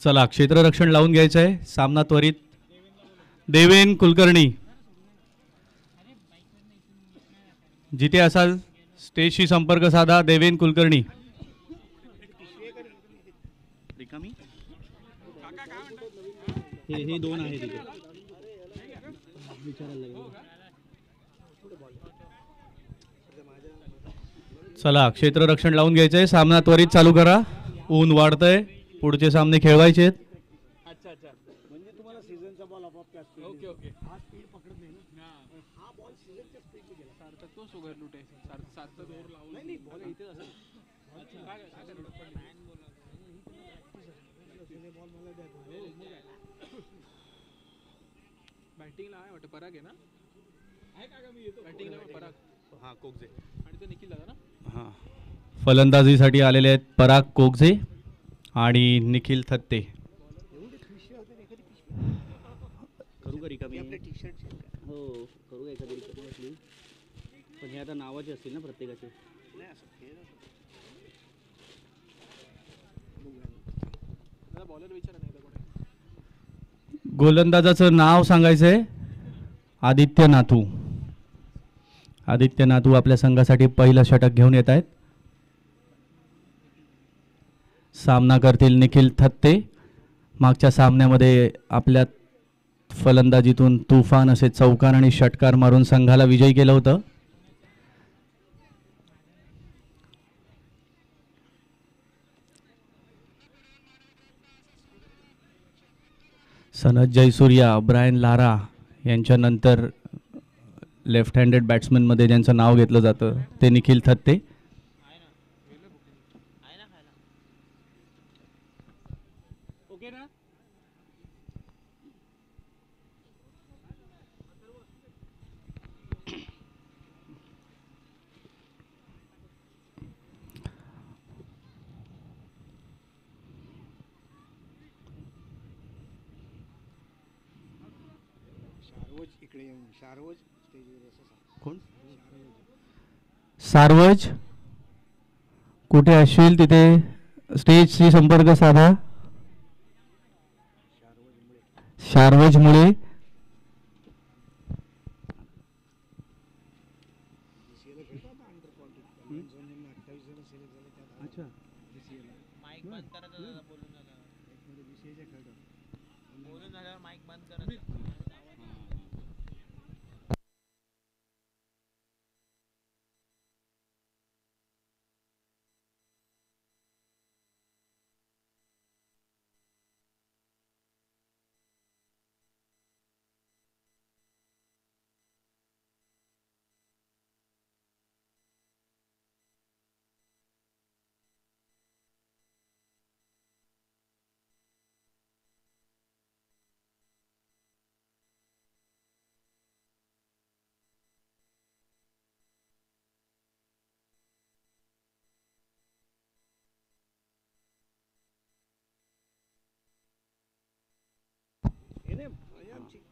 चला क्षेत्ररक्षण लावून घ्यायचं आहे. सामना त्वरित. देवेन कुलकर्णी जिथे असाल स्टेजशी संपर्क साधा. देवेन कुलकर्णी. हे दोन आहे तिथे. चला क्षेत्ररक्षण लावून घ्यायचंय. सामना त्वरित चालू करा. ऊन वाढतंय. पुढचे सामने खेळवायचे आहेत. अच्छा अच्छा म्हणजे तुम्हाला सीझनचा बॉल आपोआप त्या स्पीड. Okay okay. हा स्पीड पकडत नाही ना. हा बॉल सीझनच्या स्पीडने गेला. सार्थक तो सुगर लुटे. सार्थक दोर लावला. नाही नाही बॉल इथेच असेल. अच्छा काय काय मॅन बोला. बॉल मला द्या. बॅटिंगला आहे वाटतं पराग आहे ना. आहे का मी येतो बॅटिंगला पराग. हा कोगजे आणि तो निखिल दादा ना. हां फलंदाजीसाठी आलेले आहेत पराग कोगजे आणि निखिल थत्ते. करू का रिकामी टी शर्ट. हो करू एखादी रिकामी असली पण हे आता नावाचे असतील ना प्रत्येकाचे. बॉलर विचारा नाही. गोलंदाजाचं नाव सांगायचं आहे. आदित्य नाथू. आदित्य नाथू आपल्या संघासाठी पहिलं षटक घेऊन येत आहेत. सामना करतील निखिल थत्ते. मागच्या सामन्यामध्ये आपल्या फलंदाजीतून तुफान असे चौकार आणि षटकार मारून संघाला विजयी केलं होतं. सनत जयसूर्या, ब्रायन लारा यांच्यानंतर लेफ्ट हँडेड बॅट्समनमध्ये ज्यांचं नाव घेतलं जातं ते निखिल थत्ते. कोण सार्वज कुठे असशील तिथे स्टेजशी संपर्क साधा. शारवज मुळे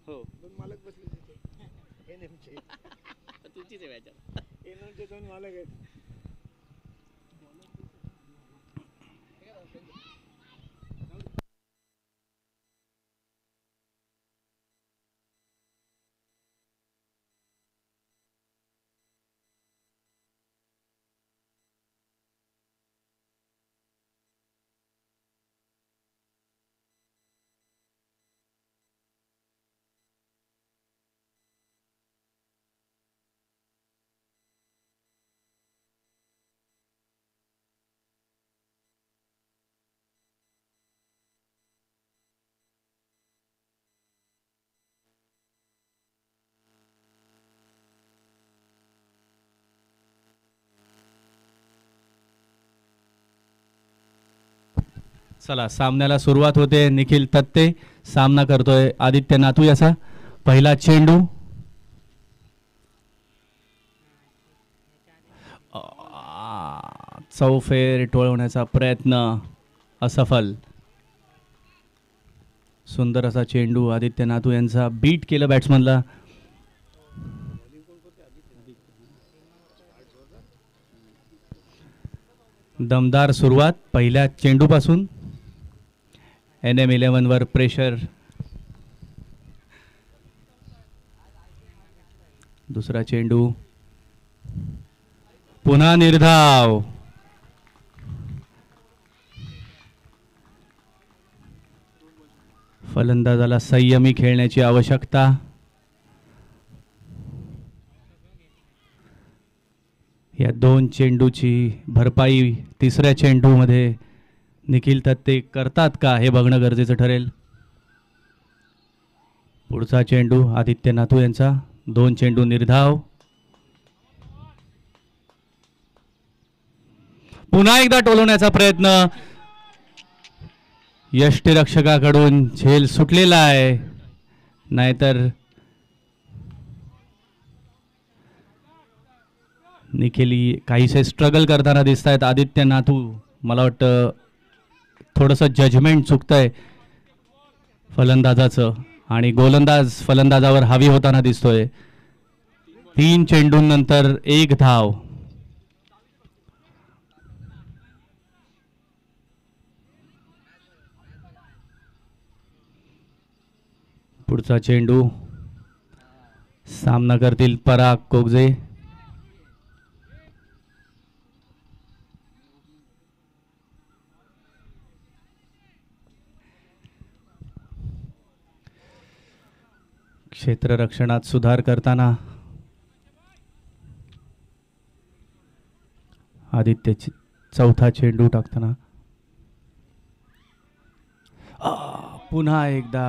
हो मालक बसले तिथे. एनएमचे तुझीच आहे व्याजात. एनएमचे दोन मालक आहेत. चला सामन्याला सुरुवात होते. निखिल थत्ते सामना करतोय आदित्य नाथू याचा. पहिला चेंडू चौफेर टोळवण्याचा प्रयत्न असफल. सुंदर असा चेंडू आदित्य नातू यांचा बीट केलं बॅट्समनला. दमदार सुरुवात पहिल्या चेंडूपासून. NM11 वर प्रेशर. दुसरा चेंडू पुन्हा निर्धाव. फलंदाजाला संयमी खेळण्याची आवश्यकता. या दोन चेंडूची भरपाई तिसऱ्या चेंडूमध्ये निखिल थत्ते करतात का हे बघणं गरजेचं ठरेल. पुढचा चेंडू आदित्य नातू यांचा. 2 चेंडू निर्धाव. पुन्हा एकदा टोलवण्याचा प्रयत्न. यष्टीरक्षकाकडून झेल सुटलेला आहे. नाहीतर निखिल काहीसे स्ट्रगल करताना दिसत आहेत. आदित्य नातू मला वाटतं थोडंसं जजमेंट चुकतंय फलंदाजाचं आणि गोलंदाज फलंदाजावर हावी होताना दिसतोय. 3 चेंडूंनंतर 1 धाव. पुढचा चेंडू सामना करतील पराग कोगजे. क्षेत्ररक्षणात सुधार करताना आदित्य चौथा चेंडू टाकताना पुन्हा एकदा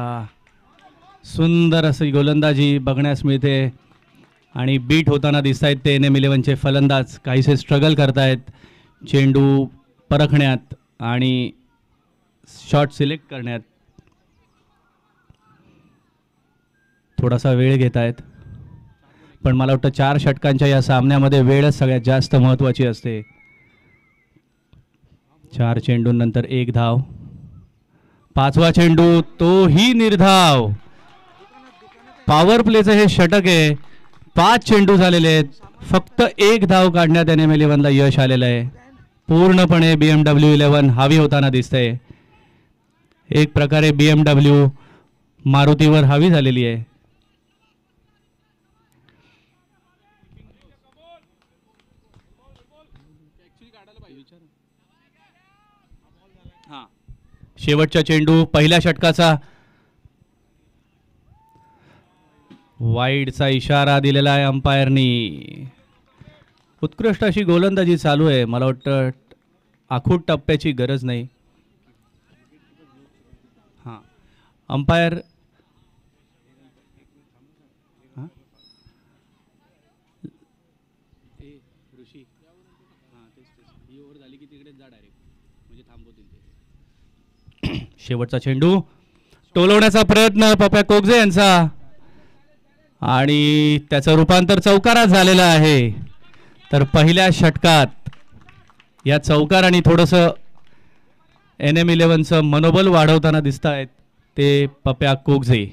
सुंदर अशी गोलंदाजी बघण्यास मिळते आणि बीट होताना दिसत आहेत ते NM11चे फलंदाज. काहीसे स्ट्रगल करतायत चेंडू परखण्यात आणि शॉट सिलेक्ट करण्यात. थोडासा वेळ घेत आहेत पण मला वाटतं 4 षटकांच्या या सामन्यामध्ये वेळच सगळ्यात जास्त महत्त्वाची असते. 4 चेंडूंनंतर 1 धाव. 5वा चेंडू तोही निर्धाव. पॉवर प्लेचं हे षटक आहे. 5 चेंडू झालेले आहेत. फक्त 1 धाव काढण्यात NM11ला यश आलेलं आहे. पूर्णपणे BMW 11 हावी होताना दिसतंय. एक प्रकारे BMW मारुतीवर हावी झालेली आहे. शेवटचा चेंडू पहिल्या षटकाचा. वाईडचा इशारा दिलेला आहे अंपायरनी. उत्कृष्ट अशी गोलंदाजी चालू आहे. मला वाटतं आखूड टप्प्याची गरज नाही. हां अंपायर ऋषी ही ओव्हर झाली की तिकडेच जा डायरेक्ट म्हणजे थांबवतील ते. शेवटचा चेंडू टोलवण्याचा प्रयत्न पप्या कोगजे यांचा आणि त्याचं रूपांतर चौकारात झालेलं आहे. तर पहिल्या षटकात या चौकार आणि थोडंसं NM11चं मनोबल वाढवताना दिसत आहेत ते पप्या कोगजे.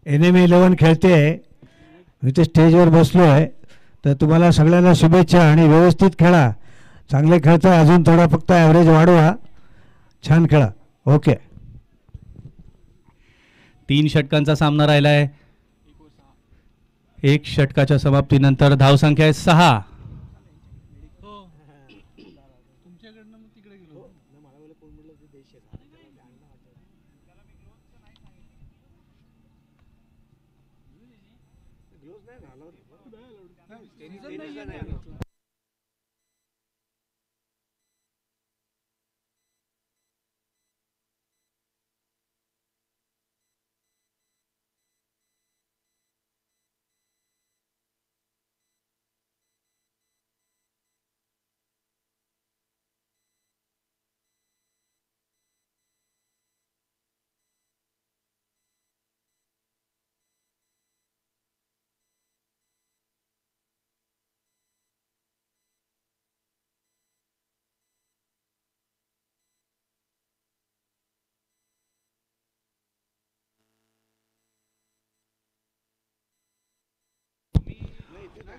NM11 खेळते. मी ते स्टेजवर बसलो आहे तर तुम्हाला सगळ्यांना शुभेच्छा आणि व्यवस्थित खेळा. चांगले खेळता. अजून थोडा फक्त ॲव्हरेज वाढवा. छान खेळा. ओके. 3 षटकांचा सामना राहिला आहे. 1 षटकाच्या समाप्तीनंतर धावसंख्या आहे 6.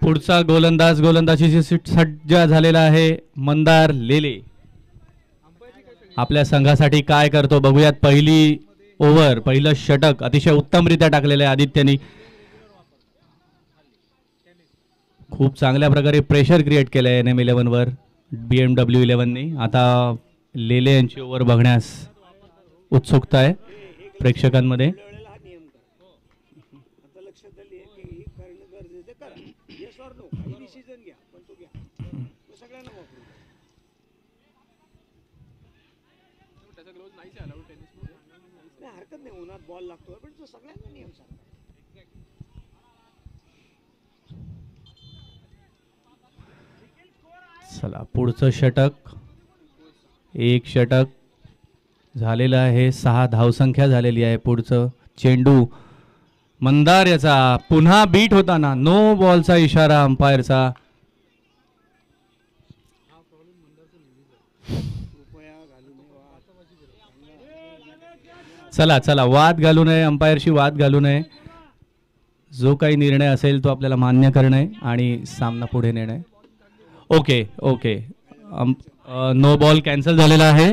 पुढचा गोलंदाजीची सज्ज झालेला आहे मंदार लेले. आपल्या संघासाठी काय करतो बघूयात. पहिली ओव्हर, पहिलं षटक अतिशय उत्तमरित्या टाकलेलं आहे आदित्यनी. खूप चांगल्या प्रकारे प्रेशर क्रिएट केलं आहे NM11 वर BMW 11ने. आता लेले यांची ओव्हर बघण्यास उत्सुकता आहे प्रेक्षकांमध्ये. हा नियम करा. आता लक्षात आली की ही करणं गरजेचं करा. येस ऑर नो काही डिसिजन घ्या पण तो घ्या. तो सगळ्यांना वापरू. त्याचा ग्लोव्ह नाहीच आहे अलाउड टेनिस मध्ये. नाही हरकत नाही, उन्हात बॉल लागतो पण तो सगळ्यांना नियम सांगा. चला पुढचं षटक. एक षटक झालेलं आहे, 6 धावसंख्या झालेली आहे. पुढचं चेंडू मंदार याचा पुन्हा बीट होताना नो बॉलचा इशारा अंपायरचा. चला चला वाद घालू नये, अंपायरशी वाद घालू नये. जो काही निर्णय असेल तो आपल्याला मान्य करणे आणि सामना पुढे नेणे. Okay okay. No ball cancel झालेला आहे.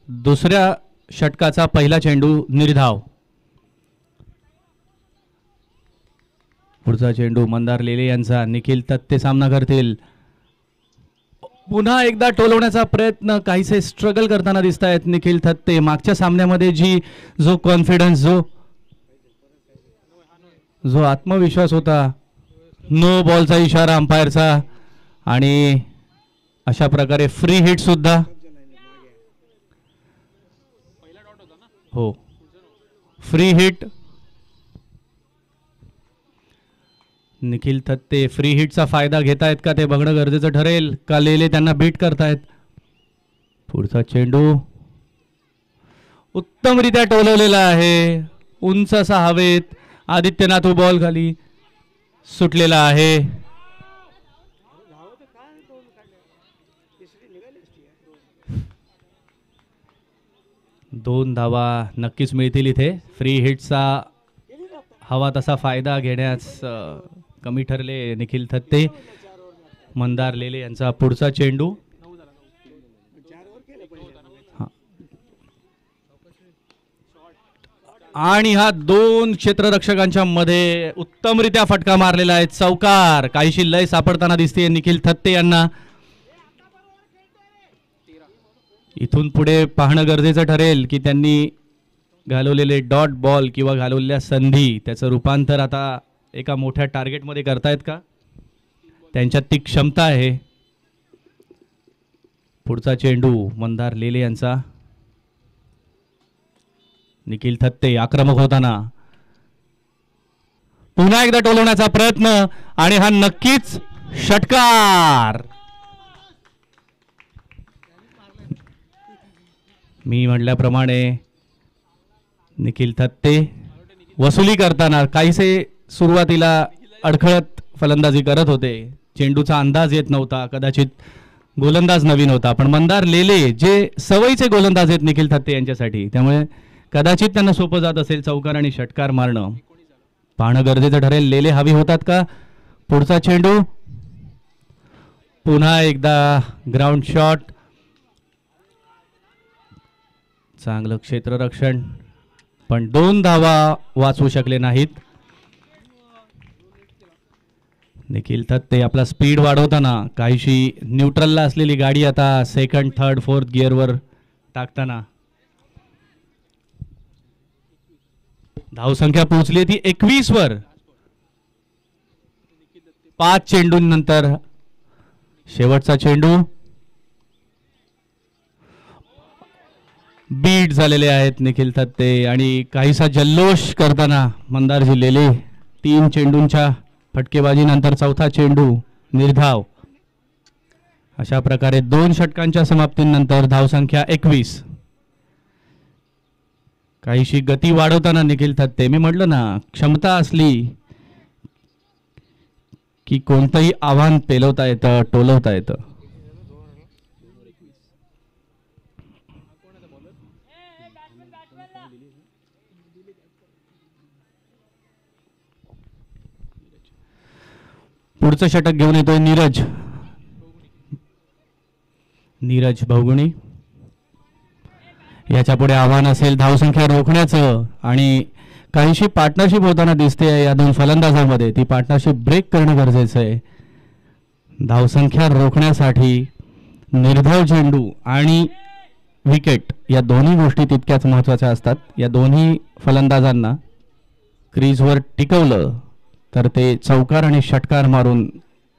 दुसऱ्या षटकाचा पहिला चेंडू निर्धाव. पुढचा चेंडू मंदार लेले यांचा. निखिल तत्ते सामना करतील. पुन्हा एकदा टोलवण्याचा प्रयत्न. काहीसे स्ट्रगल करताना दिसत आहेत निखिल थत्ते. मागच्या सामन्यामध्ये जो कॉन्फिडन्स, जो आत्मविश्वास होता. नो बॉलचा इशारा अंपायरचा आणि अशा प्रकारे फ्री हिट सुद्धा. हो free hit. Nikhil Thatte free हिटचा फायदा घेतायत का ते बघणं गरजेचं ठरेल. का लेले त्यांना बीट करतायत. पुढचा चेंडू उत्तमरित्या टोलवलेला आहे. उंच असा हवेत. आदित्यनाथ बॉल खाली सुटलेला आहे. 2 धावा नक्कीच मिळतील इथे. फ्री हिटचा हवा तसा फायदा घेण्यास कमी ठरले निखिल थत्ते. मंदार लेले यांचा पुढचा चेंडू. आणि हा 2 क्षेत्ररक्षकांच्या मध्ये उत्तमरित्या फटका मारलेला आहे. चौकार. काहीशी लय सापडताना दिसते निखिल थत्ते यांना. इथून पुढे पाहणं गरजेचं ठरेल की त्यांनी घालवलेले डॉट बॉल किंवा घालवलेल्या संधी त्याचं रूपांतर आता एका मोठ्या टार्गेटमध्ये करतायत का. त्यांच्यात ती क्षमता आहे. पुढचा चेंडू मंदार लेले यांचा. निखिल थत्ते आक्रमक होताना पुन्हा एकदा टोलवण्याचा प्रयत्न आणि हा नक्कीच षटकार. मी म्हटल्याप्रमाणे निखिल थत्ते वसुली करताना काहीसे सुरुवातीला अडखळत फलंदाजी करत होते. चेंडूचा अंदाज येत नव्हता. कदाचित गोलंदाज नवीन होता. पण मंदार लेले जे सवयीचे गोलंदाज आहेत निखिल थत्ते यांच्यासाठी, त्यामुळे कदाचित त्यांना सोपं जात असेल चौकार आणि षटकार मारणं. पाहणं गरजेचं ठरेल. लेले हवी होतात का. पुढचा चेंडू पुन्हा एकदा ग्राउंड शॉट. चांगलं क्षेत्ररक्षण पण 2 धावा वाचवू शकले नाहीत. निखिल थत्ते आपला स्पीड वाढवताना काहीशी न्यूट्रलला असलेली गाडी आता सेकंड, थर्ड, फोर्थ गिअरवर टाकताना धावसंख्या पोहोचली ती 21 वर. 5 चेंडूंनंतर शेवटचा चेंडू. बीट झालेले आहेत निखिल थत्ते आणि काहीसा जल्लोष करताना मंदारजी लेले. 3 चेंडूंच्या फटकेबाजीनंतर चौथा चेंडू निर्धाव. अशा प्रकारे 2 षटकांच्या समाप्तीनंतर धावसंख्या 21. काहीशी गती वाढवताना निखिल थत्ते. मी म्हटलं ना, क्षमता असली की कोणतंही आव्हान पेलवता येतं, टोलवता येतं. पुढचं षटक घेऊन येतोय नीरज. नीरज बहुगुणी. याच्या पुढे आव्हान असेल धावसंख्या रोखण्याचं आणि काहीशी पार्टनरशिप होताना दिसते या दोन फलंदाजांमध्ये. ती पार्टनरशिप ब्रेक करणं गरजेचं आहे. धावसंख्या रोखण्यासाठी निर्धाव चेंडू आणि विकेट या दोन्ही गोष्टी तितक्याच महत्त्वाच्या असतात. या दोन्ही फलंदाजांना क्रीजवर टिकवलं तर ते चौकार आणि षटकार मारून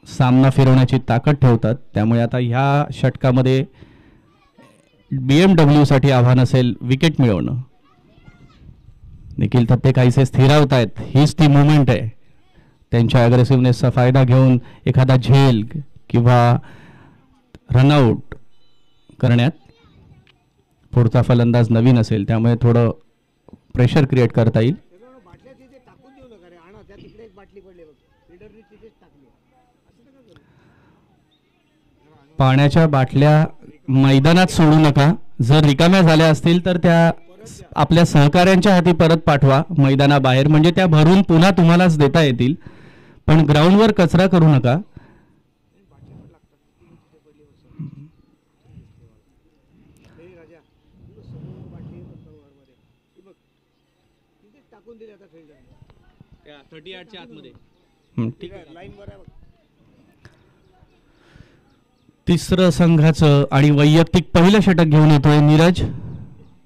सामना फिरवण्याची ताकद ठेवतात. त्यामुळे आता ह्या षटकामध्ये BMW साठी आव्हान असेल विकेट मिळवणं. निखिल थत्ते काहीसे स्थिरावत आहेत. हीच ती मुवमेंट आहे. त्यांच्या अग्रेसिव्हनेसचा फायदा घेऊन एखादा झेल किंवा रनआउट करण्यात. पुढचा फलंदाज नवीन असेल त्यामुळे थोडं प्रेशर क्रिएट करता येईल. पाण्याच्या बाटल्या मैदानात सोडू नका. जर रिकाम्या झाल्या असतील तर त्या आपल्या सहकाऱ्यांच्या हाती परत पाठवा मैदानाबाहेर, म्हणजे त्या भरून पुन्हा तुम्हालाच देता येतील. पण ग्राउंडवर कचरा करू नका. तिसरं संघाचं आणि वैयक्तिक पहिलं षटक घेऊन येतोय नीरज.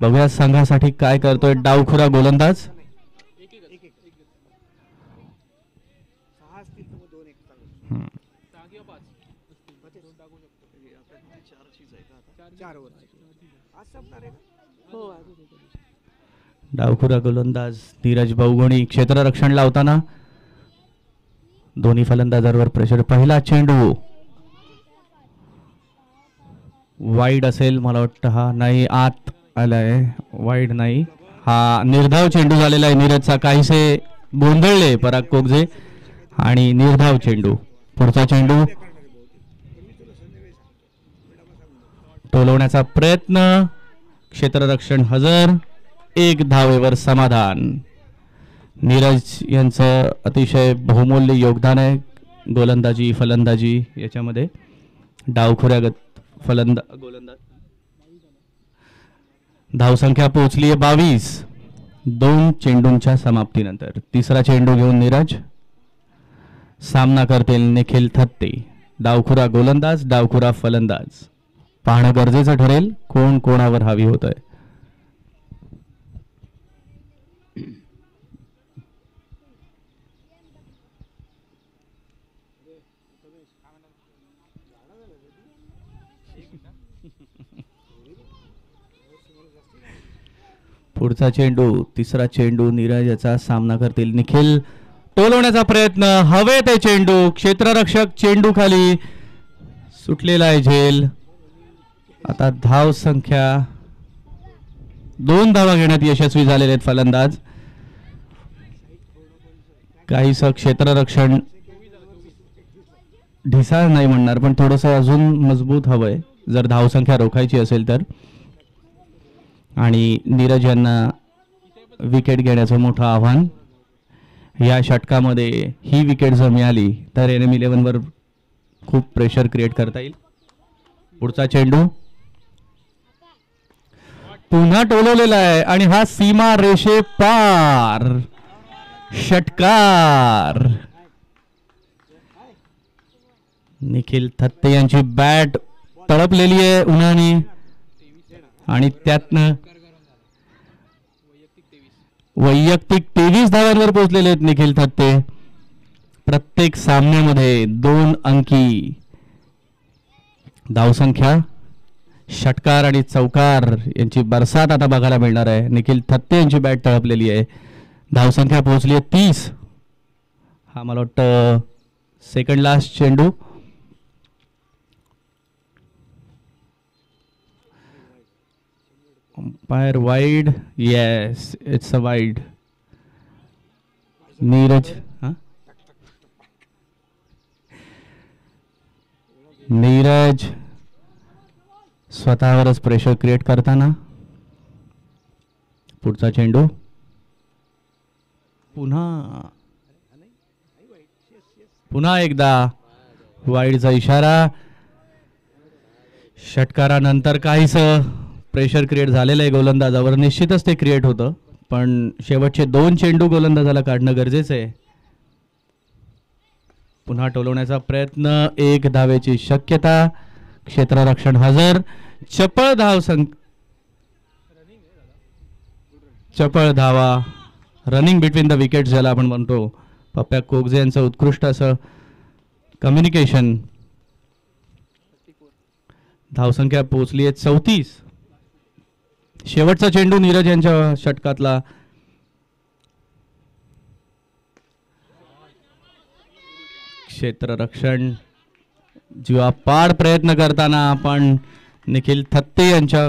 बघूया संघासाठी काय करतोय डावखुरा गोलंदाज. डावखुरा गोलंदाज नीरज बहुगुणी. क्षेत्ररक्षण लावताना दोन्ही फलंदाजांवर प्रेशर. पहिला चेंडू वाईड असेल मला वाटतं. हा नाही, आत आलाय. वाईड नाही. हा निर्धाव चेंडू झालेला आहे नीरजचा. काहीसे गोंधळले पराग कोगजे आणि निर्धाव चेंडू. पुढचा चेंडू टोलवण्याचा प्रयत्न. क्षेत्ररक्षण हजर. एक धावेवर समाधान. नीरज यांचं अतिशय बहुमूल्य योगदान आहे गोलंदाजी फलंदाजी याच्यामध्ये. डावखुऱ्यागत गोलंदाज. धावसंख्या पोहोचली आहे 22 2 चेंडूंच्या समाप्तीनंतर. तिसरा चेंडू घेऊन नीरज. सामना करतील निखिल थत्ते. डावखुरा गोलंदाज डावखुरा फलंदाज. पाहणं गरजेचं ठरेल कोण कोणावर हावी होत आहे. पुढचा चेंडू तिसरा चेंडू नीरज याचा सामना करतील निखिल. टोलवण्याचा प्रयत्न. हवेत आहे चेंडू. क्षेत्ररक्षक चेंडू खाली सुटलेला आहे झेल. आता धाव संख्या 2 धावा घेण्यात यशस्वी झालेले आहेत फलंदाज. काहीस क्षेत्ररक्षण ढिसाळ नाही म्हणणार पण थोडस अजून मजबूत हवंय जर धावसंख्या रोखायची असेल तर. आणि नीरज यांना विकेट घेण्याचं मोठं आव्हान. या षटकामध्ये ही विकेट जर मिळाली तर NM 11 वर खूप प्रेशर क्रिएट करता येईल. पुढचा चेंडू पुन्हा टोलवलेला आहे आणि हा सीमा रेषे पार. षटकार. निखिल थत्ते यांची बॅट तळपलेली आहे उन्हाने आणि त्यातनं वैयक्तिक 23 धावांवर पोहोचलेले आहेत निखिल थत्ते. प्रत्येक सामन्यामध्ये 2 अंकी धावसंख्या. षटकार आणि चौकार यांची बरसात आता बघायला मिळणार आहे. निखिल थत्ते यांची बॅट तळपलेली आहे. धावसंख्या पोहोचली आहे 30. हा मला वाटतं सेकंड लास्ट चेंडू. Umpire wide. Yes it's a wide. Neeraj Neeraj स्वतःवरच प्रेशर क्रिएट करताना. पुढचा चेंडू पुन्हा पुन्हा एकदा वाईडचा इशारा. षटकारानंतर काहीस प्रेशर क्रिएट झालेलं आहे गोलंदाजावर. निश्चितच ते क्रिएट होतं, पण शेवटचे 2 चेंडू गोलंदाजाला काढणं गरजेचं आहे. पुन्हा टोलवण्याचा प्रयत्न. 1 धावेची शक्यता. क्षेत्ररक्षण हजर. चपळ चपळ धावा. रनिंग बिटवीन द विकेट ज्याला आपण म्हणतो. पप्प्या कोगजे यांचं उत्कृष्ट असं कम्युनिकेशन. धावसंख्या पोहोचली आहे 34. शेवटचा चेंडू नीरज यांच्या षटकातला. क्षेत्ररक्षण जीवापाड प्रयत्न करताना पण निखिल थत्ते यांच्या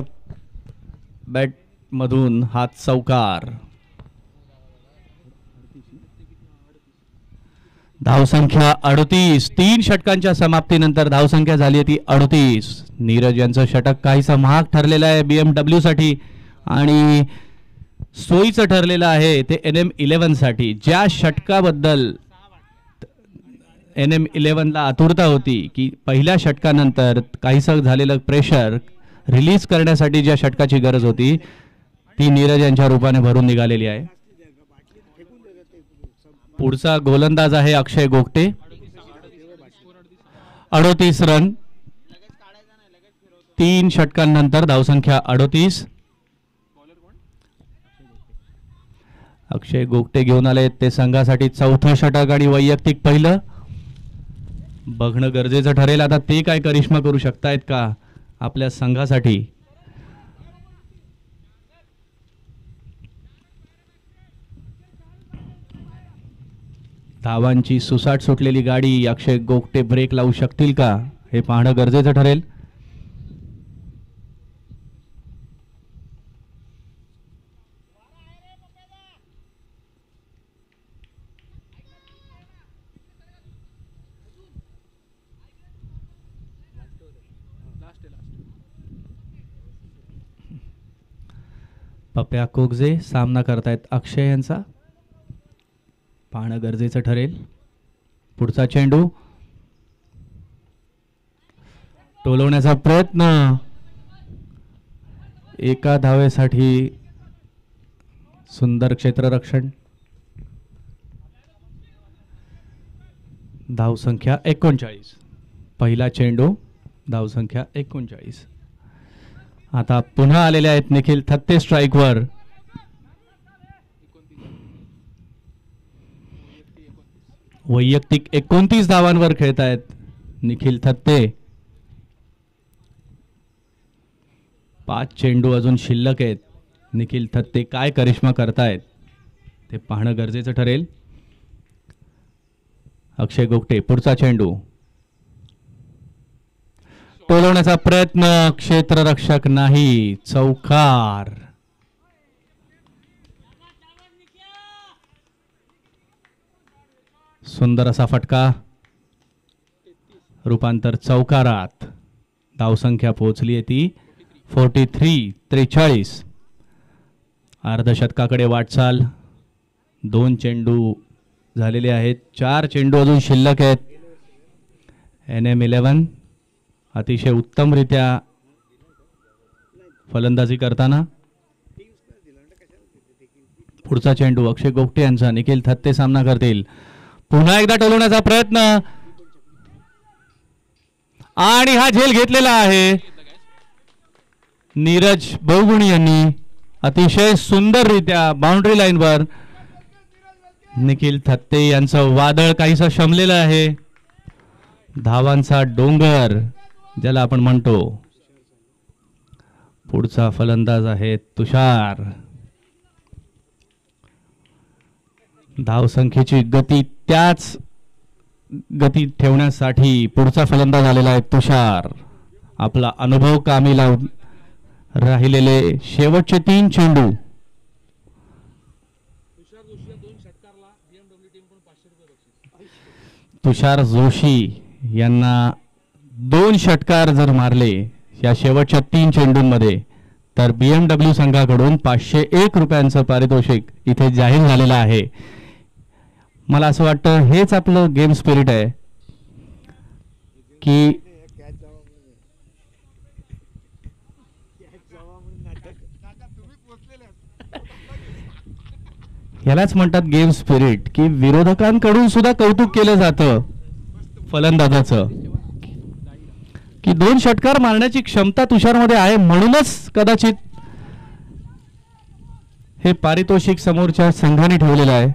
बॅट मधून हात चौकार. धावसंख्या 38. 3 षटकांच्या समाप्तीनंतर धावसंख्या झाली आहे ती 38. नीरज यांचं षटक काहीसा महाग ठरलेलं आहे BMW साठी आणि सोयीचं ठरलेलं आहे ते NM11 साठी. ज्या षटकाबद्दल NM11 ला आतुरता होती की पहिल्या षटकानंतर काहीसं झालेलं प्रेशर रिलीज करण्यासाठी ज्या षटकाची गरज होती ती नीरज यांच्या रूपाने भरून निघालेली आहे. पुढचा गोलंदाज आहे अक्षय गोगटे. 38 रन. 3 षटकांनंतर धावसंख्या 38. अक्षय गोगटे घेऊन आले ते संघासाठी 4थं षटक आणि वैयक्तिक पहिलं. बघणं गरजेचं ठरेल आता ते काय करिश्मा करू शकतायत का आपल्या संघासाठी. धावांची सुसाट सुटलेली गाडी. अक्षय गोगटे ब्रेक लावू शकतील का हे पाहणं गरजेचं ठरेल. पप्प्या कोगजे सामना करतायत अक्षय यांचा. पाहणं गरजेचं ठरेल. पुढचा चेंडू टोलवण्याचा प्रयत्न. एका धावेसाठी सुंदर क्षेत्ररक्षण. धावसंख्या 39. पहिला चेंडू. धावसंख्या 39. आता पुन्हा आलेले आहेत निखिल थत्ते स्ट्राईकवर. वैयक्तिक 29 धावांवर खेळत आहेत निखिल थत्ते. 5 चेंडू अजून शिल्लक आहेत. निखिल थत्ते काय करिश्मा करतायत ते पाहणं गरजेचं ठरेल. अक्षय गोगटे पुढचा चेंडू. टोलवण्याचा प्रयत्न. क्षेत्ररक्षक नाही. चौकार. सुंदर असा फटका. रूपांतर चौकारात. धावसंख्या पोहोचली आहे ती 43. अर्धशतकाकडे वाटचाल. 2 चेंडू झालेले आहेत. 4 चेंडू अजून शिल्लक आहेत. NM11 अतिशय उत्तमरित्या फलंदाजी करताना. पुढचा चेंडू अक्षय गोगटे यांचा. निखिल थत्ते सामना करतील. पुन्हा एकदा टोलवण्याचा प्रयत्न आणि हा झेल घेतलेला आहे नीरज बहुगुणी यांनी. अतिशय सुंदररित्या बाउंड्री लाईनवर निखिल थत्ते यांचं वादळ काहीसं शमलेलं आहे. धावांचा डोंगर ज्याला आपण म्हणतो. पुढचा फलंदाज आहे तुषार. धावसंख्येची गती त्याच गती ठेवण्यासाठी पुढचा फलंदाज आलेला आहे तुषार. आपला अनुभव कामी लावून राहिलेले शेवटचे 3 चेंडू. तुषार जोशी यांना 2 षटकार जर मारले या शेवटच्या 3 चेंडूंमध्ये तर BMW संघाकडून 501 रुपयांचं पारितोषिक इथे जाहीर झालेलं आहे. मला असं वाटतं हेच आपलं गेम स्पिरिट आहे की यालाच म्हणतात गेम स्पिरिट, की विरोधकांकडून सुद्धा कौतुक केलं जातं फलंदाजाचं, की 2 षटकार मारण्याची क्षमता तुषारमध्ये आहे, म्हणूनच कदाचित हे पारितोषिक समोरच्या संघाने ठेवलेलं आहे.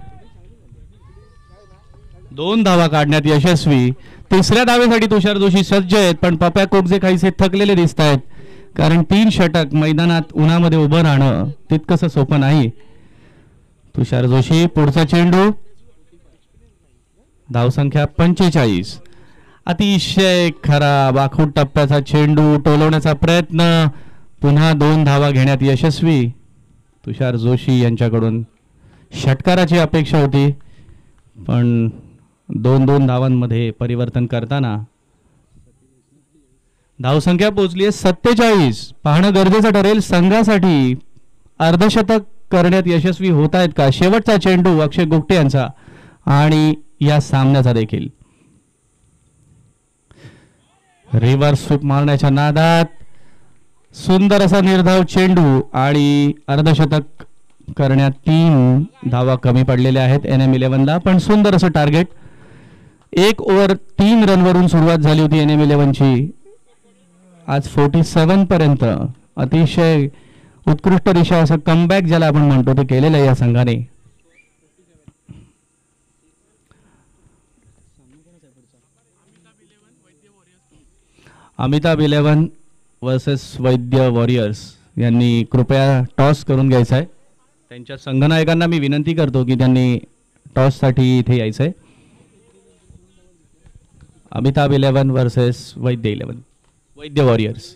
2 धावा काढण्यात यशस्वी. तिसऱ्या धावेसाठी तुषार जोशी सज्ज आहेत, पण पप्या कोकजे काहीसे थकलेले दिसत आहेत, कारण 3 षटक मैदानात उन्हामध्ये उभं राहणं तितकंसं सोपं नाही. तुषार जोशी पुढचा चेंडू. धावसंख्या 45. अतिशय खराब आखूड टप्प्याचा चेंडू टोलवण्याचा प्रयत्न, पुन्हा 2 धावा घेण्यात यशस्वी. तुषार जोशी यांच्याकडून षटकाराची अपेक्षा होती, पण 2-2 धावांमध्ये परिवर्तन करताना धावसंख्या पोहोचली आहे 47. पाहणं गरजेचं ठरेल संघासाठी अर्धशतक करण्यात यशस्वी होत आहेत का. शेवटचा चेंडू अक्षय गोगटे यांचा आणि या सामन्याचा देखील. रिव्हर्स स्वीप मारण्याच्या नादात सुंदर असा निर्धाव चेंडू आणि अर्धशतक करण्यात 3 धावा कमी पडलेल्या आहेत NM11ला, पण सुंदर असं टार्गेट. 1 ओव्हर 3 रनवरून सुरुवात झाली होती NM11ची. आज 47 पर्यंत अतिशय उत्कृष्टरित्या असं कमबॅक ज्याला आपण म्हणतो ते केलेलं आहे या संघाने. अमिताभ 11 वर्सेस वैद्य वॉरियर्स यांनी कृपया टॉस करून घ्यायचा आहे. त्यांच्या संघनायकांना मी विनंती करतो की त्यांनी टॉससाठी इथे यायचं आहे. अमिताभ 11 वर्सेस वैद्य 11 वैद्य वॉरियर्स.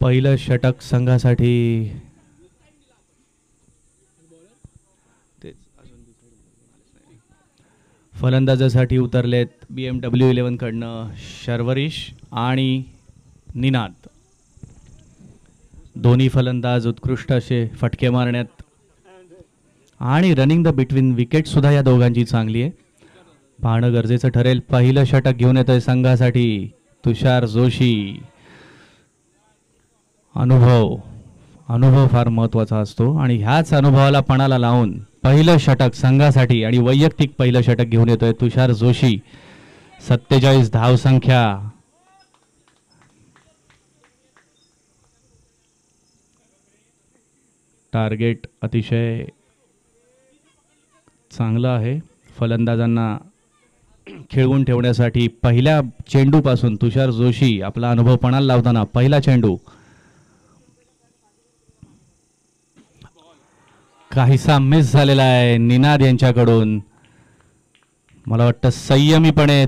पहिलं षटक संघासाठी. फलंदाजासाठी उतरलेत BMW 11 कडनं शर्वरीश आणि निनाद. दोन्ही फलंदाज उत्कृष्ट असे फटके मारण्यात आणि रनिंग द बिटवीन विकेट सुद्धा या दोघांची चांगली आहे. पाहणं गरजेचं ठरेल. पहिलं षटक घेऊन येतोय संघासाठी तुषार जोशी. अनुभव फार महत्त्वाचा असतो आणि ह्याच अनुभवाला पणाला लावून पहिलं षटक संघासाठी आणि वैयक्तिक पहिलं षटक घेऊन येतोय तुषार जोशी. 47 धावसंख्या. टार्गेट अतिशय चांगलं आहे. फलंदाजांना खेळवून ठेवण्यासाठी पहिल्या चेंडूपासून तुषार जोशी आपला अनुभव पणाला लावताना पहिला चेंडू काहीसा मिस झालेला आहे निनाद यांच्याकडून. मला वाटतं संयमीपणे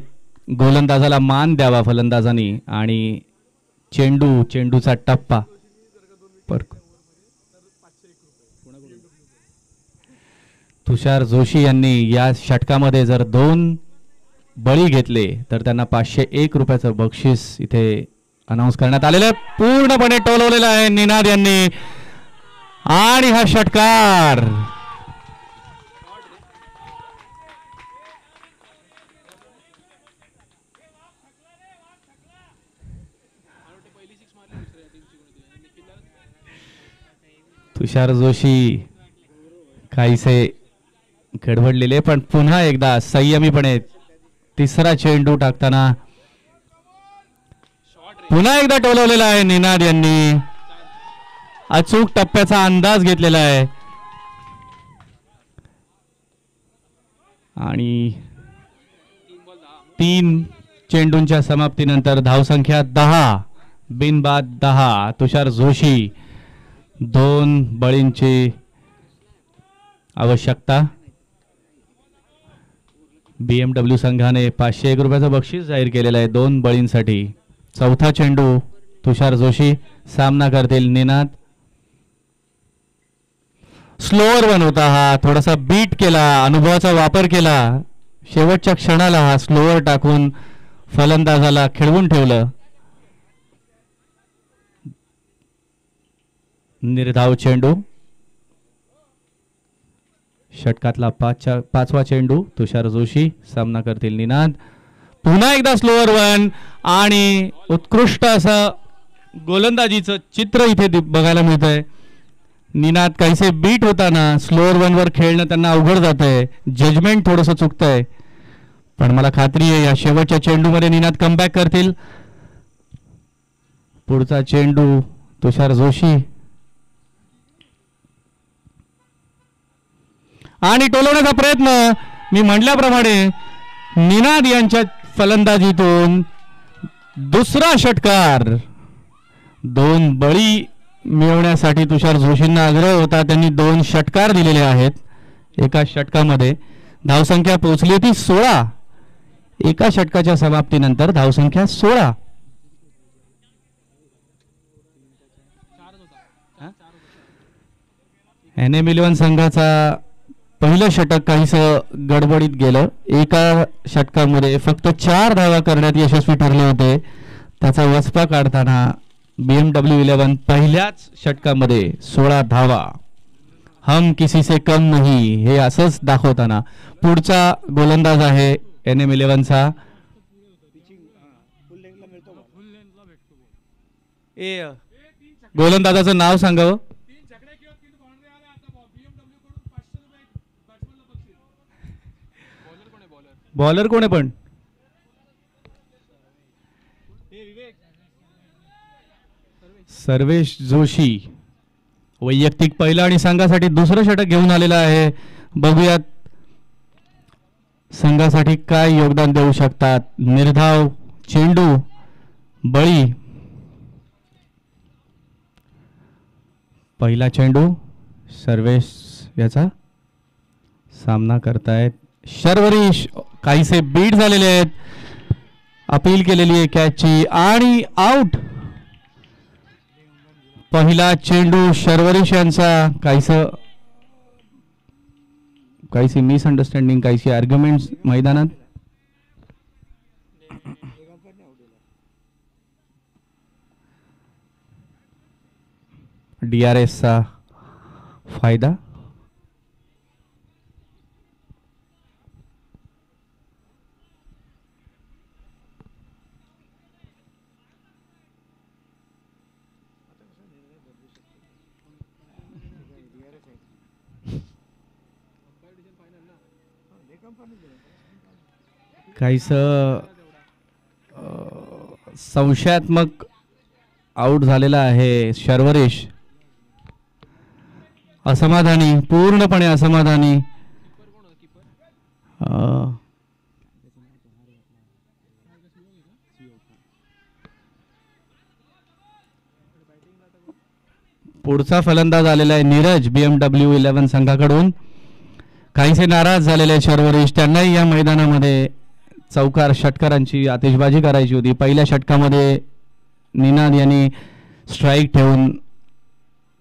गोलंदाजाला मान द्यावा फलंदाजांनी आणि चेंडूचा टप्पा. तुषार जोशी यांनी या षटकामध्ये जर 2 बळी घेतले तर त्यांना 501 रुपयाचं बक्षीस इथे अनाऊन्स करण्यात आलेलं आहे. पूर्णपणे टोलवलेला आहे निनाद यांनी आणि हा षटकार. तुषार जोशी काहीसे गडबडलेले पण पुन्हा एकदा संयमीपणे तिसरा चेंडू टाकताना पुन्हा एकदा टोलवलेला आहे निनाद यांनी. अचूक टप्प्याचा अंदाज घेतलेला आहे आणि 3 चेंडूंच्या समाप्तीनंतर धावसंख्या 10 बिनबाद 10. तुषार जोशी 2 बळींची आवश्यकता. BMW संघाने 501 रुपयाचं बक्षीस जाहीर केलेलं आहे 2 बळींसाठी. चौथा चेंडू तुषार जोशी. सामना करतील निनाद. स्लोअर वन होता हा. थोडासा बीट केला. अनुभवाचा वापर केला. शेवटच्या क्षणाला हा स्लोअर टाकून फलंदाजाला खेळवून ठेवलं. निर्धाव चेंडू. षटकातला 5वा चेंडू तुषार जोशी. सामना करतील निनाद. पुन्हा एकदा स्लोअर वन आणि उत्कृष्ट असं गोलंदाजीचं चित्र इथे बघायला मिळतंय. निनाद काहीसे बीट होताना स्लोअर वनवर खेळणं त्यांना अवघड जातंय. जजमेंट थोडंसं चुकतंय पण मला खात्री आहे या शेवटच्या चेंडूमध्ये निनाद कमबॅक करतील. पुढचा चेंडू तुषार जोशी आणि टोलवण्याचा प्रयत्न. मी म्हटल्याप्रमाणे निनाद यांच्या फलंदाजीतून दुसरा षटकार. 2 बळी मिळवण्यासाठी तुषार जोशींना आग्रह होता. त्यांनी 2 षटकार दिलेले आहेत. एका षटकामध्ये धावसंख्या पोहोचली होती 16. एका षटकाच्या समाप्तीनंतर धावसंख्या 16. NM 11 संघाचा पहिलं षटक काहीसं गडबडीत गेलं. एका षटकामध्ये फक्त 4 धावा करण्यात यशस्वी ठरले होते. त्याचा वचपा काढताना BMW 11 पहिल्याच षटकामध्ये 16 धावा. हम किसी से कम नहीं हे असंच दाखवताना पुढचा गोलंदाज आहे NM 11चा गोलंदाजाचं नाव सांगावं. बॉलर कोण आहे पण सर्वेश जोशी वैयक्तिक पहिला आणि संघासाठी दुसरं षटक घेऊन आलेला आहे. बघूयात संघासाठी काय योगदान देऊ शकतात. निर्धाव चेंडू बळी. पहिला चेंडू सर्वेश याचा सामना करतायत शर्वरीश. काहीसे बीट झालेले आहेत. अपील केलेली आहे कॅचची आणि आउट. पहिला चेंडू शर्वरीश यांचा. काहीशी मिसअंडरस्टँडिंग, काहीशी आर्ग्युमेंट मैदानात. DRS चा फायदा. काहीस संशयात्मक आउट झालेला आहे शर्वरीश. असमाधानी, पूर्णपणे असमाधानी. पुढचा फलंदाज आलेला आहे नीरज BMW 11 संघाकडून. काहीसे नाराज झालेले शर्वरीश. त्यांनाही या मैदानामध्ये चौकार षटकारांची आतिषबाजी करायची होती. पहिल्या षटकामध्ये निनाद यांनी स्ट्राईक ठेवून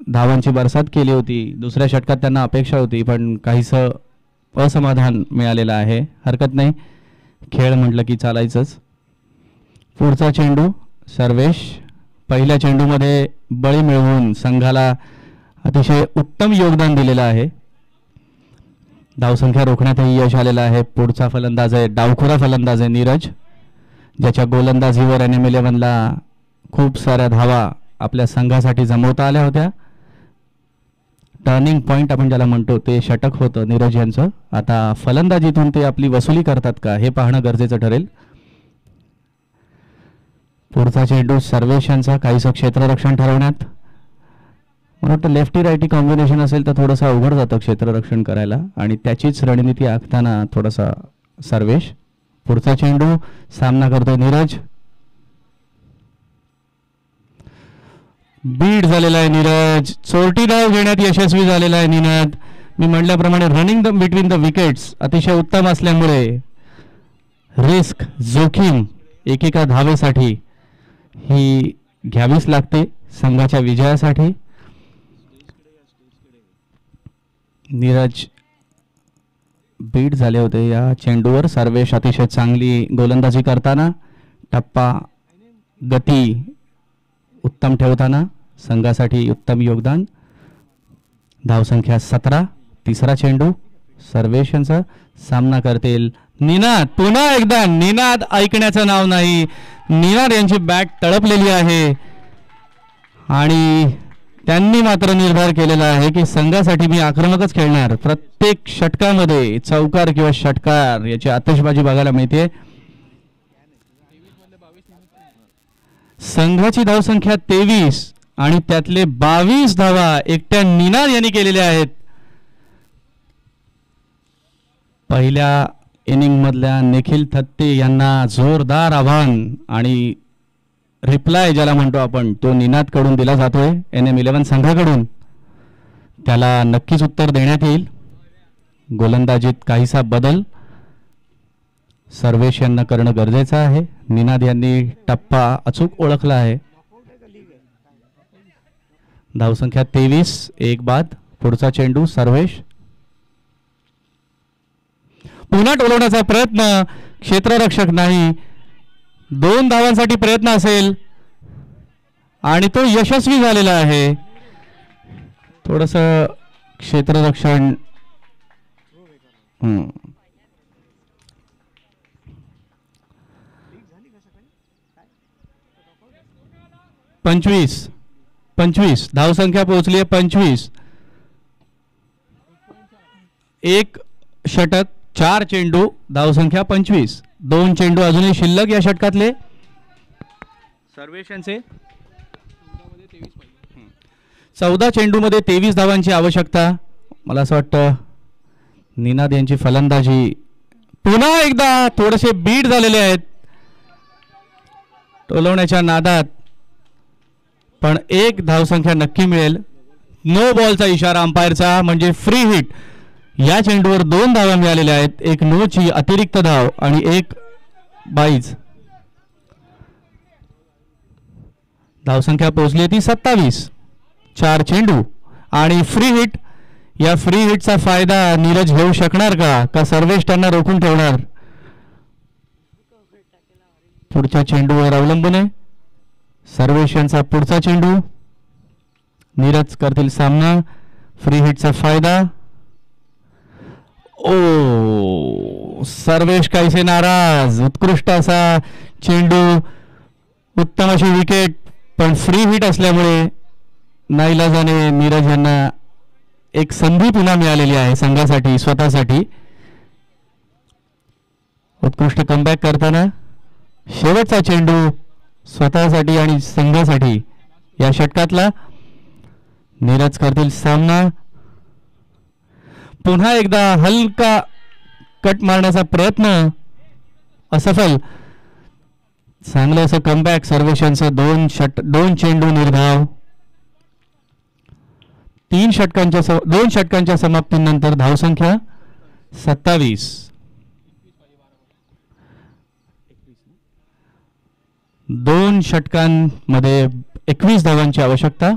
धावांची बरसात केली होती. दुसऱ्या षटकात त्यांना अपेक्षा होती, पण काहीसं असमाधान मिळालेलं आहे. हरकत नाही, खेळ म्हटलं की चालायचंच. पुढचा चेंडू सर्वेश. पहिल्या चेंडूमध्ये बळी मिळवून संघाला अतिशय उत्तम योगदान दिलेलं आहे. धावसंख्या रोखण्यातही यश आलेलं आहे. पुढचा फलंदाज आहे, डावखुरा फलंदाज आहे नीरज, ज्याच्या गोलंदाजीवर NM 11ला खूप साऱ्या धावा आपल्या संघासाठी जमवता आल्या होत्या. टर्निंग पॉइंट आपण ज्याला म्हणतो ते षटक होतं नीरज यांचं. आता फलंदाजीतून ते आपली वसुली करतात का हे पाहणं गरजेचं ठरेल. पुढचा चेंडू सर्वेश यांचा. काहीसं क्षेत्ररक्षण ठरवण्यात. मला वाटतं लेफ्टी रायटी कॉम्बिनेशन असेल तर थोडंसं अवघड जातं क्षेत्ररक्षण करायला, आणि त्याचीच रणनीती आखताना थोडासा सर्वेश. पुढचा चेंडू सामना करतोय नीरज. बीट झालेला आहे नीरज. चोरटी धाव घेण्यात यशस्वी झालेला आहे निनाद. मी म्हटल्याप्रमाणे running the between the wickets अतिशय उत्तम असल्यामुळे रिस्क, जोखीम एकेका धावेसाठी ही घ्यावीच लागते संघाच्या विजयासाठी. नीरज बीट झाले होते या चेंडूवर. सर्वेश अतिशय चांगली गोलंदाजी करताना, टप्पा, गती उत्तम ठेवताना संघासाठी उत्तम योगदान. धावसंख्या 17. तिसरा चेंडू सर्वेश यांचा. सामना करतील निनाद. पुन्हा एकदा निनाद ऐकण्याचं नाव नाही. निनाद यांची बॅट तळपलेली आहे आणि त्यांनी मात्र निर्धार केलेला आहे की संघासाठी मी आक्रमकच खेळणार. प्रत्येक षटकामध्ये चौकार किंवा षटकार याची आतिषबाजी बघायला मिळते. संघाची धावसंख्या 23 आणि त्यातले 22 धावा एकट्या निनाद यांनी केलेल्या आहेत. पहिल्या इनिंग मधल्या निखिल थत्ते यांना जोरदार आव्हान आणि रिप्लाय ज्याला म्हणतो आपण तो निनाद कडून दिला जातोय NM 11 संघाकडून. त्याला नक्कीच उत्तर देण्यात येईल. गोलंदाजीत काहीसा बदल सर्वेश यांना करणं गरजेचं आहे. निनाद यांनी टप्पा अचूक ओळखला आहे. धावसंख्या 23. एक बाद. पुढचा चेंडू सर्वेश. पुन्हा टोलवण्याचा प्रयत्न. क्षेत्ररक्षक नाही. 2 धावांसाठी प्रयत्न असेल आणि तो यशस्वी झालेला आहे. थोडस क्षेत्ररक्षण 25 धावसंख्या पोहोचली आहे 25. एक षटक, 4 चेंडू, धावसंख्या 25. 2 चेंडू अजूनही शिल्लक या षटकातले सर्वेश यांचे. 14 चेंडूमध्ये 23 धावांची आवश्यकता. मला असं वाटतं निनाद यांची फलंदाजी पुन्हा एकदा थोडेसे बीट झालेले आहेत टोलवण्याच्या नादात, पण एक धावसंख्या नक्की मिळेल. नो बॉलचा इशारा अंपायरचा, म्हणजे फ्री हिट. या चेंडूवर 2 धावा मिळालेल्या आहेत. एक नोची अतिरिक्त धाव आणि एक बाईज. धावसंख्या पोहोचली ती 27. 4 चेंडू आणि फ्री हिट. या फ्री हिटचा फायदा नीरज घेऊ शकणार का सर्वेश त्यांना रोखून ठेवणार? पुढच्या चेंडूवर अवलंबून आहे. सर्वेश यांचा पुढचा चेंडू. नीरज करतील सामना. फ्री हिटचा फायदा. ओ सर्वेश काहीसे नाराज. उत्कृष्ट असा चेंडू, उत्तम अशी विकेट, पण फ्री हिट असल्यामुळे नाईलाजाने नीरज यांना एक संधी पुन्हा मिळालेली आहे संघासाठी, स्वतःसाठी. उत्कृष्ट कमबॅक करताना शेवटचा चेंडू स्वतःसाठी आणि संघासाठी या षटकातला. नीरज करतील सामना. पुन्हा एकदा हलका कट मारण्याचा प्रयत्न असफल. चांगलं असं कमबॅक सर्वेशांचं. 2 चेंडू निर्धाव. 2 षटकांच्या समाप्तीनंतर धावसंख्या 27. 2 षटकांमध्ये 21 धावांची आवश्यकता.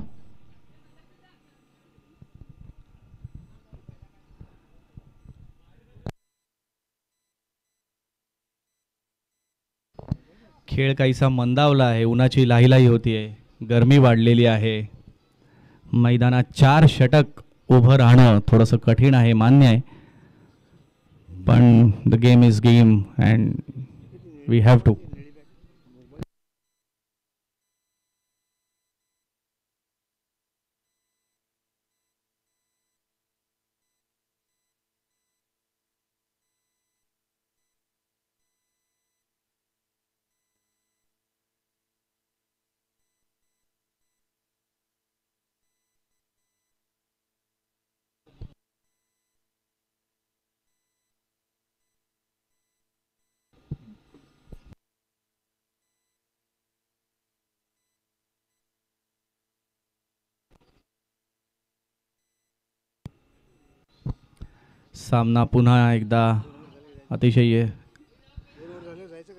खेळ काहीसा मंदावला आहे. उन्हाची लाहीलाही होतीये, गरमी वाढलेली आहे. मैदानात 4 षटक उभं राहणं थोडंसं कठीण आहे, मान्य आहे. पण the game is game and we have to. सामना पुन्हा एकदा अतिशय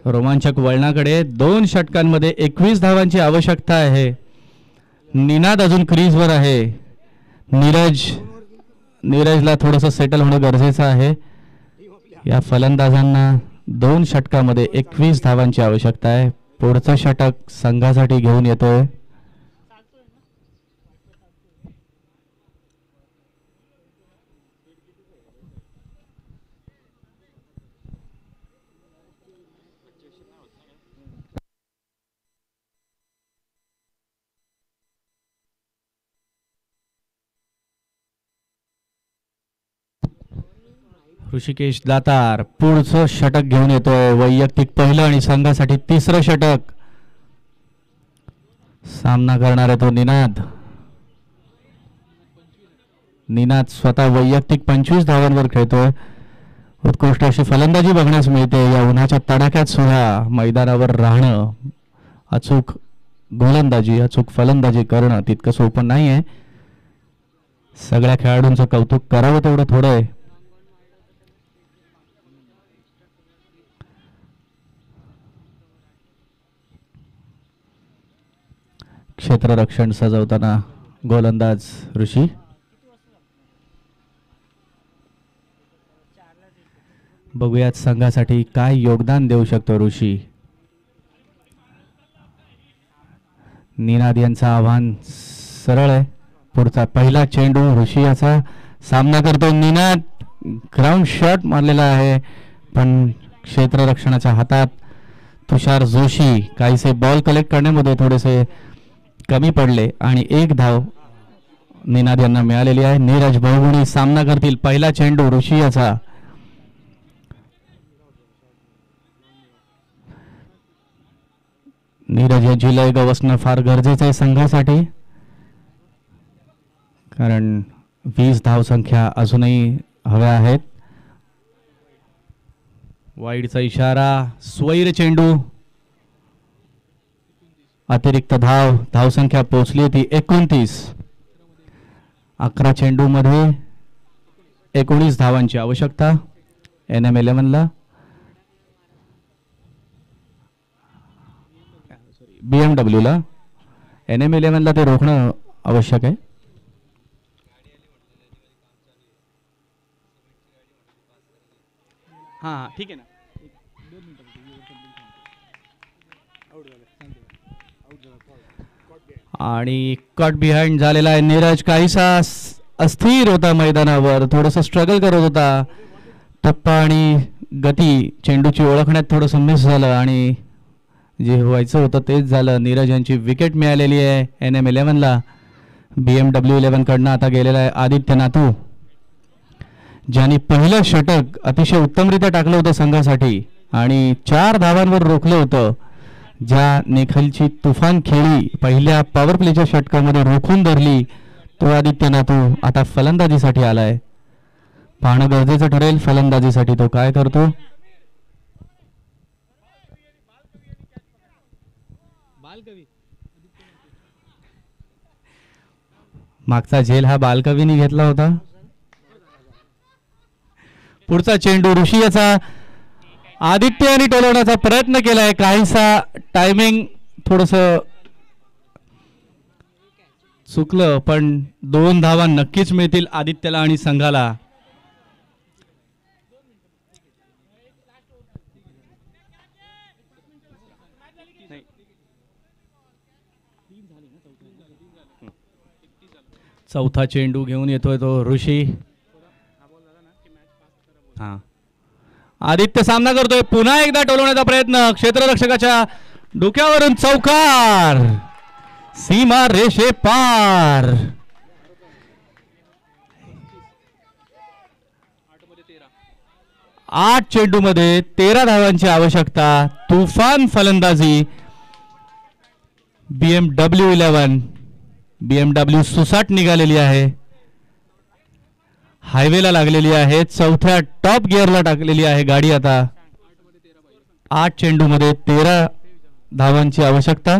रोमांचक वळणाकडे. 2 षटकांमध्ये 21 धावांची आवश्यकता आहे. निनाद अजून क्रीजवर आहे. नीरजला थोडंसं सेटल होणं गरजेचं आहे. या फलंदाजांना 2 षटकामध्ये 21 धावांची आवश्यकता आहे. पुढचं षटक संघासाठी घेऊन येतोय. ऋषिकेश दातार पुढचं षटक घेऊन येतोय. वैयक्तिक पहिलं आणि संघासाठी 3रं षटक. सामना करणार आहे तो निनाद स्वतः वैयक्तिक 25 धावांवर खेळतोय. उत्कृष्ट अशी फलंदाजी बघण्यास मिळते. या उन्हाच्या तडाख्यात सुद्धा मैदानावर राहणं, अचूक गोलंदाजी, अचूक फलंदाजी करणं तितकं सोपं नाही आहे. सगळ्या खेळाडूंचं कौतुक करावं तेवढं थोडं आहे. क्षेत्ररक्षण सजवताना गोलंदाज ऋषी. बघूयात संघासाठी काय योगदान देऊ शकतो ऋषी. निनाद यांचं आव्हान सरळ आहे. पुढचा पहिला चेंडू ऋषी याचा सामना करतो. निनाद ग्राउंड शॉट मारलेला आहे, पण क्षेत्ररक्षणाच्या हातात तुषार जोशी काहीसे बॉल कलेक्ट करण्यामध्ये थोडेसे कमी पडले आणि 1 धाव निनाद यांना मिळालेली आहे. नीरज बहुगुणी सामना करतील. पहिला चेंडू ऋषी याचा. नीरज यांची लय गवसणं फार गरजेचं आहे संघासाठी, कारण 20 धावसंख्या अजूनही हव्या आहेत. वाईडचा इशारा. स्वैर चेंडू. अतिरिक्त धावसंख्या पोहोचली ती 29. 11 चेंडू मध्ये 19 धावांची आवश्यकता NM11ला. BMW ला NM11ला ते रोखणं आवश्यक आहे. हां ठीक आहे ना. आणि कट बिहाइंड झालेला आहे. नीरज काहीसा अस्थिर होता मैदानावर, थोडंसं स्ट्रगल करत होता. टप्पा आणि गती चेंडूची ओळखण्यात थोडंसं मिस झालं आणि जे व्हायचं होतं तेच झालं. नीरज यांची विकेट मिळालेली आहे NM11ला. BMW 11 कडनं आता गेलेला आहे आदित्य नातू, ज्यांनी पहिलं षटक अतिशय उत्तमरित्या टाकलं होतं संघासाठी आणि 4 धावांवर रोखलं होतं. ज्या निखिलची तुफान खेळी पहिल्या पॉवर प्लेच्या षटकामध्ये रोखून धरली, तो आदित्य नातू आता फलंदाजीसाठी आलाय. पाहणं गरजेचं ठरेल फलंदाजीसाठी तो काय करतो. मागचा झेल हा बालकवीने घेतला होता. पुढचा चेंडू ऋषी याचा आदित्य यांनी टोलवण्याचा प्रयत्न केलाय. काहीसा टायमिंग थोडस चुकलं, पण 2 धावा नक्कीच मिळतील आदित्यला आणि संघाला. चौथा चेंडू घेऊन येतोय तो ऋषी. हा आदित्य सामना करतोय. पुन्हा एकदा टोलवण्याचा प्रयत्न, क्षेत्ररक्षकाच्या डोक्यावरून चौकार, सीमा रेषे पार. 8 चेंडूमध्ये 13 धावांची आवश्यकता. तुफान फलंदाजी BMW 11. BMW सुसाट निघालेली आहे, हायवेला लागलेली आहे, चौथ्या टॉप गिअरला टाकलेली आहे गाडी. आता 8 चेंडूमध्ये 13 धावांची आवश्यकता.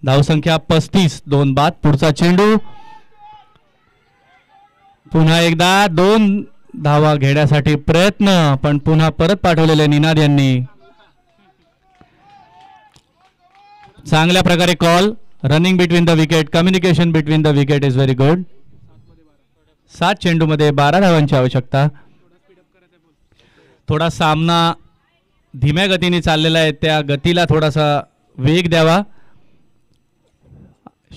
धावसंख्या 35, 2 बाद. पुढचा चेंडू पुन्हा एकदा 2 धावा घेण्यासाठी प्रयत्न, पण पुन्हा परत पाठवलेले निनाद यांनी. चांगल्या प्रकारे call. Running between the wicket, communication between the wicket is very good. 7 चेंडूमध्ये 12 धावांची आवश्यकता. थोडा सामना धीम्या गतीने चाललेला आहे, त्या गतीला थोडासा वेग द्यावा.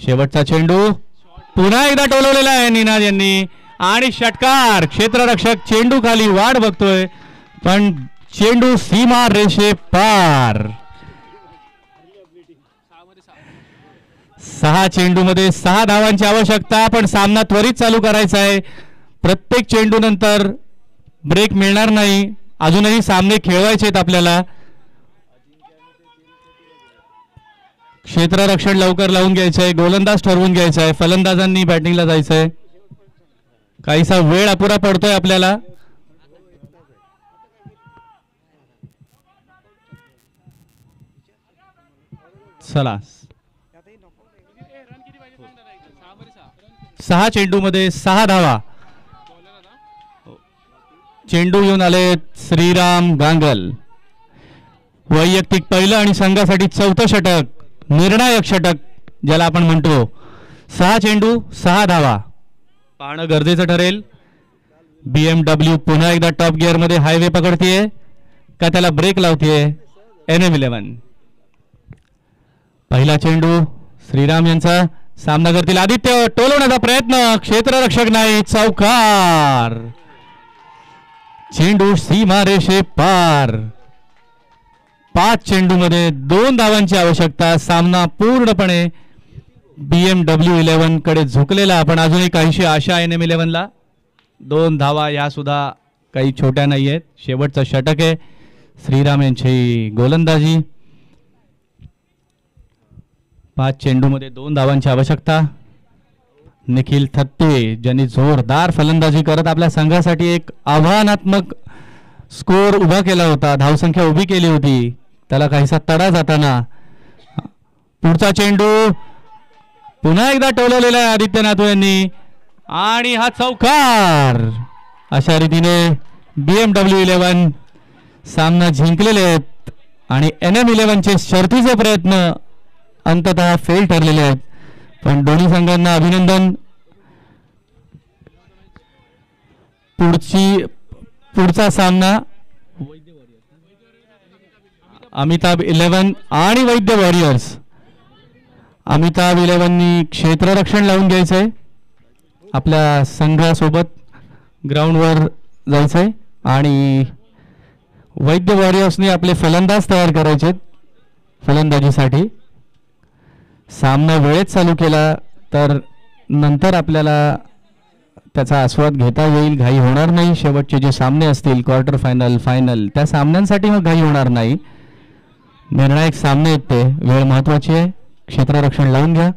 शेवटचा चेंडू पुन्हा एकदा टोलवलेला आहे निनाद यांनी आणि षटकार. क्षेत्ररक्षक चेंडू खाली वाट बघतोय, पण चेंडू सीमा रेषे पार. 6 चेंडूमध्ये 6 धावांची आवश्यकता, पण सामना त्वरित चालू करायचा आहे. प्रत्येक चेंडू नंतर ब्रेक मिळणार नाही. अजूनही सामने खेळवायचे आहेत आपल्याला. क्षेत्ररक्षण लवकर लावून घ्यायचंय, गोलंदाज ठरवून घ्यायचंय, फलंदाजांनी बॅटिंगला जायचंय. काहीसा वेळ अपुरा पडतोय आपल्याला. चला 6 चेंडूमध्ये 6 धावा. चेंडू घेऊन आले श्रीराम गांगल. वैयक्तिक पहिलं आणि संघासाठी 4थं षटक, निर्णायक षटक ज्याला आपण म्हणतो. 6 चेंडू 6 धावा. पाहणं गरजेचं ठरेल. BMW पुन्हा एकदा टॉप गिअर मध्ये हायवे पकडतीये का त्याला ब्रेक लावतीये. NM11. पहिला चेंडू श्रीराम यांचा. सामना करतील आदित्य. टोलवण्याचा प्रयत्न, क्षेत्ररक्षक नाही, चौकार. चेंडू सीमा रेषे पार. 5 चेंडूमध्ये 2 धावांची आवश्यकता. सामना पूर्णपणे BMW 11 कडे झुकलेला, पण अजूनही काहीशी आशा NM11ला. 2 धावा या सुद्धा काही छोट्या नाही आहेत. शेवटचं षटक आहे. श्रीराम यांची गोलंदाजी. 5 चेंडूमध्ये 2 धावांची आवश्यकता. निखिल थत्ते ज्यांनी जोरदार फलंदाजी करत आपल्या संघासाठी एक आव्हानात्मक स्कोर उभा केला होता, धावसंख्या उभी केली होती, त्याला काहीसा तडा जाताना. पुढचा चेंडू पुन्हा एकदा टोलवलेला आहे आदित्यनाथ यांनी आणि हा चौकार. अशा रीतीने BMW 11 सामना जिंकलेले आहेत आणि NM11चे शर्थीचे प्रयत्न अंततः फेल ठरलेले आहेत. पण दोन्ही संघांना अभिनंदन. पुढचा सामना अमिताभ 11 आणि वैद्य वॉरियर्स. अमिताभ 11नी क्षेत्ररक्षण लावून घ्यायचंय, आपल्या संघासोबत ग्राउंडवर जायचंय आणि वैद्य वॉरियर्सनी आपले फलंदाज तयार करायचे फलंदाजीसाठी. सामना वेळेत चालू केला तर नंतर आपल्याला त्याचा आस्वाद घेता येईल, घाई होणार नाही. शेवटचे जे सामने असतील क्वार्टर फायनल फायनल त्या सामन्यांसाठी मग घाई होणार नाही. निर्णायक सामने आहेत ते, वेळ महत्वाची आहे. क्षेत्ररक्षण लावून घ्या.